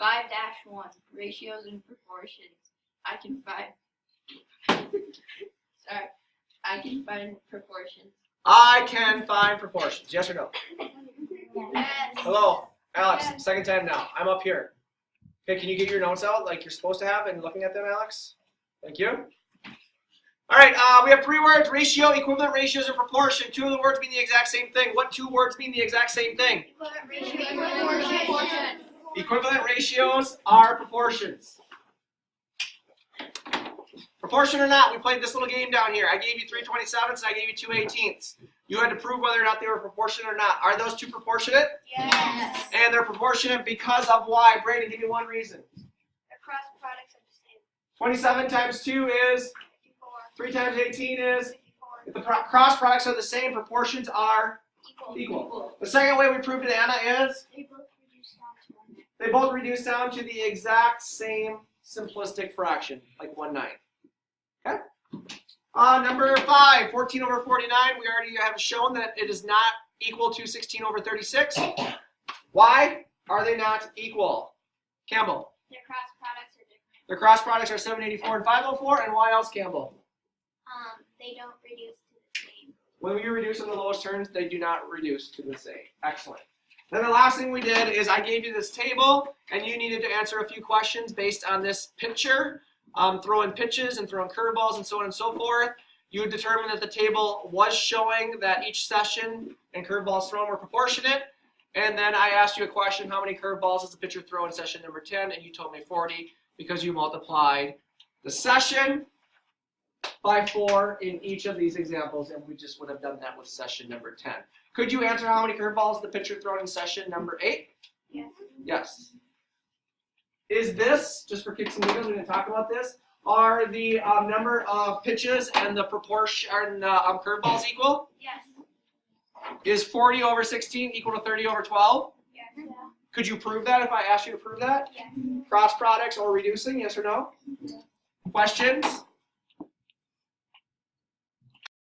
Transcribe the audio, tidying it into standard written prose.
5-1, ratios and proportions. I can find proportions. I can find proportions. Yes or no? Yes. Hello, Alex. Second time now. I'm up here. Okay, can you get your notes out like you're supposed to have and looking at them, Alex? Thank you. All right, we have 3 words: ratio, equivalent ratios, and proportion. 2 of the words mean the exact same thing. What 2 words mean the exact same thing? Equivalent ratios are proportions. Proportion or not, we played this little game down here. I gave you 3/27ths and I gave you 2/18ths. You had to prove whether or not they were proportionate or not. Are those 2 proportionate? Yes. And they're proportionate because of why? Brayden, give me one reason. The cross products are the same. 27 times 2 is? 54. 3 times 18 is? 54. If the cross products are the same, proportions are equal. The second way we proved it, Anna, is? They both reduce down to the exact same simplistic fraction, like 1/9. Okay? Number 5, 14/49. We already have shown that it is not equal to 16/36. Why are they not equal? Campbell. Their cross products are different. Their cross products are 784 and 504. And why else, Campbell? They don't reduce to the same. When you reduce in the lowest terms, they do not reduce to the same. Excellent. Then the last thing we did is I gave you this table, and you needed to answer a few questions based on this picture, throwing pitches and throwing curveballs and so on and so forth. You would determine that the table was showing that each session and curveballs thrown were proportionate. And then I asked you a question: how many curveballs does the pitcher throw in session number 10? And you told me 40 because you multiplied the session by 4 in each of these examples, and we just would have done that with session number 10. Could you answer how many curveballs the pitcher thrown in session number 8? Yes. Yes. Is this, just for kicks and giggles, we didn't talk about this, are the number of pitches and the proportion curveballs equal? Yes. Is 40/16 equal to 30/12? Yes. Could you prove that if I asked you to prove that? Yes. Cross products or reducing, yes or no? Questions?